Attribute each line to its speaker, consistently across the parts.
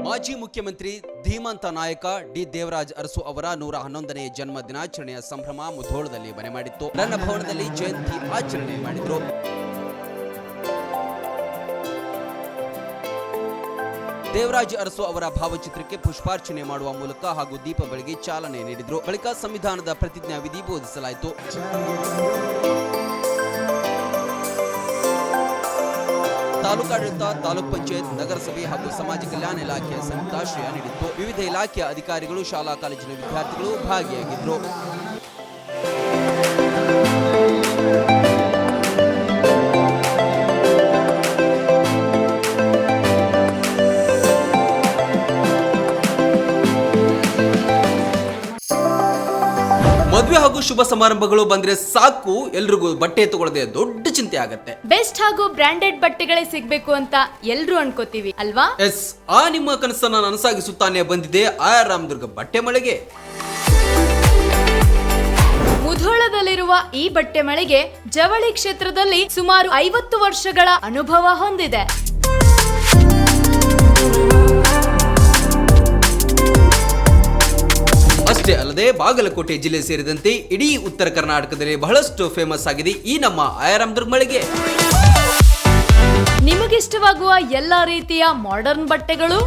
Speaker 1: ಮಾಜಿ ಮುಖ್ಯಮಂತ್ರಿ ಧೀಮಂತ ನಾಯಕ ಡಿ ದೇವರಾಜ್ ಅರಸು ಅವರ 111ನೇ ಜನ್ಮ ದಿನಾಚರಣೆಯ ಸಂಭ್ರಮ ಮುಧೋಳದಲ್ಲಿ ಮನೆ ಮಾಡಿತ್ತು. ನನ್ನ ಭವನದಲ್ಲಿ ಜಯಂತಿ ಆಚರಣೆ ಮಾಡಿದ್ರು. ದೇವರಾಜ್ ಅರಸು ಅವರ ಭಾವಚಿತ್ರಕ್ಕೆ ಪುಷ್ಪಾರ್ಚನೆ ಮಾಡುವ ಮೂಲಕ ಹಾಗೂ ದೀಪ ಬೆಳಗಿ ಚಾಲನೆ ನೀಡಿದ್ರು. ಬಳಿಕ ಸಂವಿಧಾನದ ಪ್ರತಿಜ್ಞಾ ವಿಧಿ ಬೋಧಿಸಲಾಯಿತು. ತಾಲೂಕಾಡಳಿತ, ತಾಲೂಕ್ ಪಂಚಾಯತ್, ನಗರಸಭೆ ಹಾಗೂ ಸಮಾಜ ಕಲ್ಯಾಣ ಇಲಾಖೆಯ ಸಂಯುಕ್ತಾಶ್ರಯ ನೀಡಿತ್ತು. ವಿವಿಧ ಇಲಾಖೆಯ ಅಧಿಕಾರಿಗಳು, ಶಾಲಾ ಕಾಲೇಜಿನ ವಿದ್ಯಾರ್ಥಿಗಳು ಭಾಗಿಯಾಗಿದ್ದರು. ಮದುವೆ ಹಾಗೂ ಶುಭ ಸಮಾರಂಭಗಳು ಬಂದ್ರೆ ಸಾಕು, ಎಲ್ರಿಗೂ ಬಟ್ಟೆ ತಗೊಳ್ಳದೆ ದೊಡ್ಡ ಚಿಂತೆ ಆಗತ್ತೆ.
Speaker 2: ಬೆಸ್ಟ್ ಹಾಗೂ ಬ್ರಾಂಡೆಡ್ ಬಟ್ಟೆಗಳೇ ಸಿಗ್ಬೇಕು ಅಂತ ಎಲ್ರು ಅನ್ಕೋತೀವಿ ಅಲ್ವಾ?
Speaker 1: ಎಸ್, ಆ ನಿಮ್ಮ ಕನಸನ್ನ ನನಸಾಗಿಸುತ್ತಾನೆ ಬಂದಿದೆ ಆರ್ ರಾಮದುರ್ಗ ಬಟ್ಟೆ ಮಳೆಗೆ.
Speaker 2: ಮುಧೋಳದಲ್ಲಿರುವ ಈ ಬಟ್ಟೆ ಮಳಿಗೆ ಜವಳಿ ಕ್ಷೇತ್ರದಲ್ಲಿ ಸುಮಾರು 50 ವರ್ಷಗಳ ಅನುಭವ ಹೊಂದಿದೆ.
Speaker 1: ಅಷ್ಟೇ ಅಲ್ಲದೆ ಬಾಗಲಕೋಟೆ ಜಿಲ್ಲೆ ಸೇರಿದಂತೆ ಇಡೀ ಉತ್ತರ ಕರ್ನಾಟಕದಲ್ಲಿ ಬಹಳಷ್ಟು ಫೇಮಸ್ ಆಗಿದೆ ಈ ನಮ್ಮ ರಾಮದುರ್ಗ ಮಳಿಗೆ.
Speaker 2: ನಿಮಗಿಷ್ಟವಾಗುವ ಎಲ್ಲಾ ರೀತಿಯ ಮಾಡರ್ನ್ ಬಟ್ಟೆಗಳು,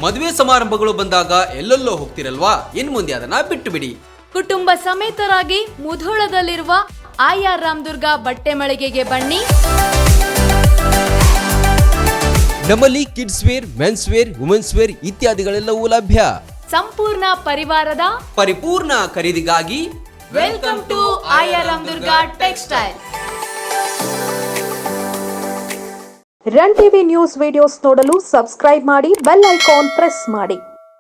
Speaker 1: ಮದುವೆ ಸಮಾರಂಭಗಳು ಬಂದಾಗ ಎಲ್ಲೆಲ್ಲೋ ಹೋಗ್ತಿರಲ್ವಾ, ಇನ್ ಮುಂದೆ ಅದನ್ನ ಬಿಟ್ಟು ಬಿಡಿ.
Speaker 2: ಕುಟುಂಬ ಸಮೇತರಾಗಿ ಮುಧೋಳದಲ್ಲಿರುವ ಆರ್ ರಾಮದುರ್ಗ ಬಟ್ಟೆ ಮಳಿಗೆಗೆ ಬನ್ನಿ.
Speaker 1: ನಮ್ಮಲ್ಲಿ kids wear, men's wear, women's wear ಇತ್ಯಾದಿಗಳೆಲ್ಲವೂ ಲಭ್ಯ.
Speaker 2: ಸಂಪೂರ್ಣ ಪರಿವಾರದ
Speaker 1: ಪರಿಪೂರ್ಣ ಖರೀದಿಗಾಗಿ
Speaker 2: welcome to R Ramdurg textile.
Speaker 3: Run TV news videos ನೋಡಲು ಸಬ್ಸ್ಕ್ರೈಬ್ ಮಾಡಿ, ಬೆಲ್ ಐಕಾನ್ ಪ್ರೆಸ್ ಮಾಡಿ.